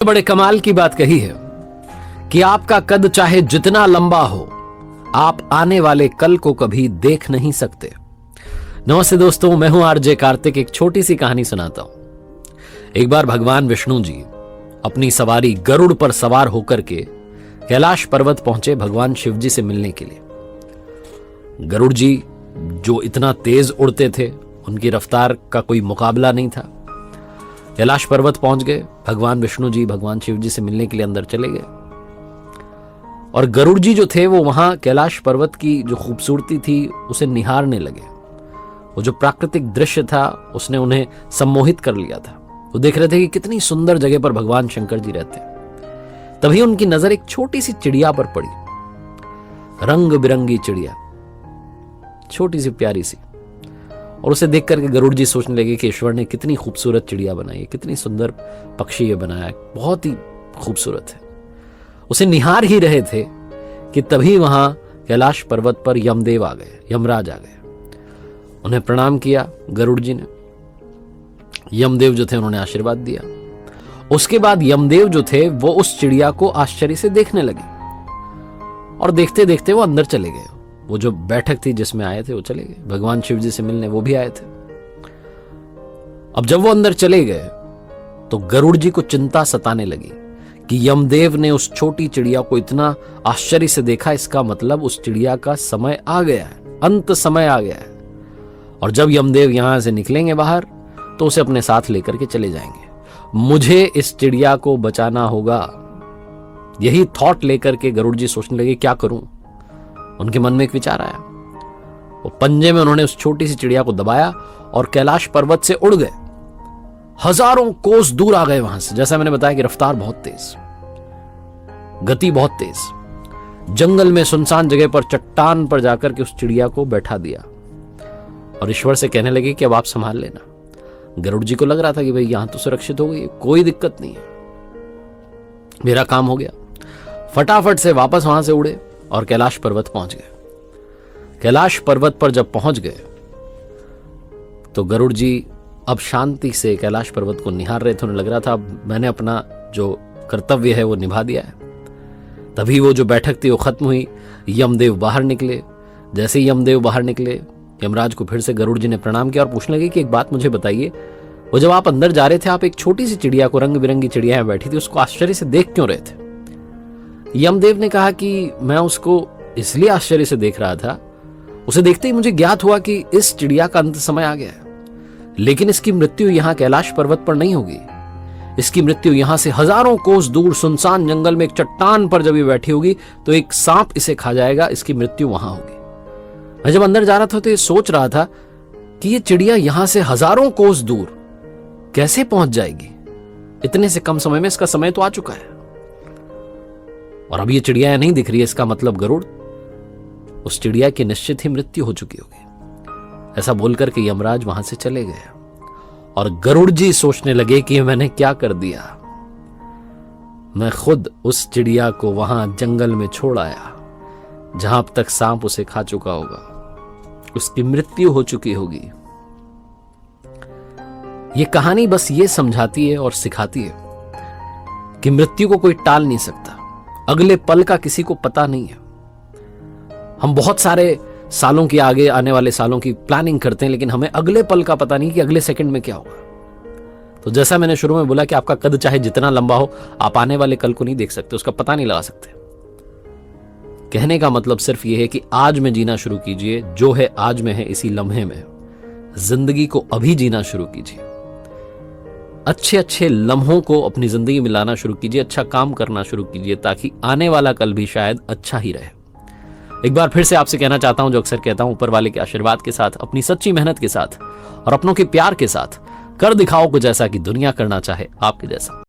बड़े कमाल की बात कही है कि आपका कद चाहे जितना लंबा हो, आप आने वाले कल को कभी देख नहीं सकते। नमस्ते दोस्तों, मैं हूं आरजे कार्तिक। एक छोटी सी कहानी सुनाता हूं। एक बार भगवान विष्णु जी अपनी सवारी गरुड़ पर सवार होकर के कैलाश पर्वत पहुंचे भगवान शिव जी से मिलने के लिए। गरुड़ जी जो इतना तेज उड़ते थे, उनकी रफ्तार का कोई मुकाबला नहीं था। कैलाश पर्वत पहुंच गए। भगवान विष्णु जी भगवान शिव जी से मिलने के लिए अंदर चले गए और गरुड़ जी जो थे वो वहां कैलाश पर्वत की जो खूबसूरती थी उसे निहारने लगे। वो जो प्राकृतिक दृश्य था उसने उन्हें सम्मोहित कर लिया था। वो देख रहे थे कि कितनी सुंदर जगह पर भगवान शंकर जी रहते हैं। तभी उनकी नजर एक छोटी सी चिड़िया पर पड़ी, रंग बिरंगी चिड़िया, छोटी सी प्यारी सी। और उसे देख करके गरुड़ जी सोचने लगे कि ईश्वर ने कितनी खूबसूरत चिड़िया बनाई है, कितनी सुंदर पक्षी ये बनाया है, बहुत ही खूबसूरत है। उसे निहार ही रहे थे कि तभी वहां कैलाश पर्वत पर यमदेव आ गए, यमराज आ गए। उन्हें प्रणाम किया गरुड़ जी ने। यमदेव जो थे उन्होंने आशीर्वाद दिया। उसके बाद यमदेव जो थे वो उस चिड़िया को आश्चर्य से देखने लगे और देखते देखते वो अंदर चले गए। वो जो बैठक थी जिसमें आए थे वो चले गए। भगवान शिव जी से मिलने वो भी आए थे। अब जब वो अंदर चले गए तो गरुड़ जी को चिंता सताने लगी कि यमदेव ने उस छोटी चिड़िया को इतना आश्चर्य से देखा, इसका मतलब उस चिड़िया का समय आ गया है, अंत समय आ गया है। और जब यमदेव यहां से निकलेंगे बाहर तो उसे अपने साथ लेकर के चले जाएंगे। मुझे इस चिड़िया को बचाना होगा। यही थॉट लेकर के गरुड़ जी सोचने लगे क्या करूं। उनके मन में एक विचार आया। वो पंजे में उन्होंने उस छोटी सी चिड़िया को दबाया और कैलाश पर्वत से उड़ गए। हजारों कोस दूर आ गए वहां से। जैसा मैंने बताया कि रफ्तार बहुत तेज, गति बहुत तेज। जंगल में सुनसान जगह पर चट्टान पर जाकर के उस चिड़िया को बैठा दिया और ईश्वर से कहने लगे कि अब आप संभाल लेना। गरुड़ जी को लग रहा था कि भाई यहां तो सुरक्षित हो गई, कोई दिक्कत नहीं है, मेरा काम हो गया। फटाफट से वापस वहां से उड़े और कैलाश पर्वत पहुंच गए। कैलाश पर्वत पर जब पहुंच गए तो गरुड़ जी अब शांति से कैलाश पर्वत को निहार रहे थे। उन्हें लग रहा था अब मैंने अपना जो कर्तव्य है वो निभा दिया है। तभी वो जो बैठक थी वो खत्म हुई। यमदेव बाहर निकले। जैसे ही यमदेव बाहर निकले, यमराज को फिर से गरुड़ जी ने प्रणाम किया और पूछने लगे कि एक बात मुझे बताइए, वो जब आप अंदर जा रहे थे आप एक छोटी सी चिड़िया को, रंग बिरंगी चिड़िया बैठी थी, उसको आश्चर्य से देख क्यों रहे थे? यमदेव ने कहा कि मैं उसको इसलिए आश्चर्य से देख रहा था, उसे देखते ही मुझे ज्ञात हुआ कि इस चिड़िया का अंत समय आ गया है, लेकिन इसकी मृत्यु यहां कैलाश पर्वत पर नहीं होगी। इसकी मृत्यु यहां से हजारों कोस दूर सुनसान जंगल में एक चट्टान पर जब ये बैठी होगी तो एक सांप इसे खा जाएगा। इसकी मृत्यु वहां होगी। मैं जब अंदर जा रहा था तो ये सोच रहा था कि ये चिड़िया यहां से हजारों कोस दूर कैसे पहुंच जाएगी। इतने से कम समय में इसका समय तो आ चुका है और अब ये चिड़िया नहीं दिख रही है। इसका मतलब गरुड़, उस चिड़िया की निश्चित ही मृत्यु हो चुकी होगी। ऐसा बोलकर के यमराज वहां से चले गए और गरुड़ जी सोचने लगे कि मैंने क्या कर दिया। मैं खुद उस चिड़िया को वहां जंगल में छोड़ आया जहां अब तक सांप उसे खा चुका होगा, उसकी मृत्यु हो चुकी होगी। यह कहानी बस ये समझाती है और सिखाती है कि मृत्यु को कोई टाल नहीं सकता। अगले पल का किसी को पता नहीं है। हम बहुत सारे सालों की, आगे आने वाले सालों की प्लानिंग करते हैं, लेकिन हमें अगले पल का पता नहीं कि अगले सेकंड में क्या होगा। तो जैसा मैंने शुरू में बोला कि आपका कद चाहे जितना लंबा हो, आप आने वाले कल को नहीं देख सकते, उसका पता नहीं लगा सकते। कहने का मतलब सिर्फ यह है कि आज में जीना शुरू कीजिए। जो है आज में है, इसी लम्हे में जिंदगी को अभी जीना शुरू कीजिए। अच्छे अच्छे लम्हों को अपनी जिंदगी में लाना शुरू कीजिए। अच्छा काम करना शुरू कीजिए ताकि आने वाला कल भी शायद अच्छा ही रहे। एक बार फिर से आपसे कहना चाहता हूं, जो अक्सर कहता हूं, ऊपर वाले के आशीर्वाद के साथ, अपनी सच्ची मेहनत के साथ और अपनों के प्यार के साथ कर दिखाओ कुछ ऐसा कि दुनिया करना चाहे आपके जैसा।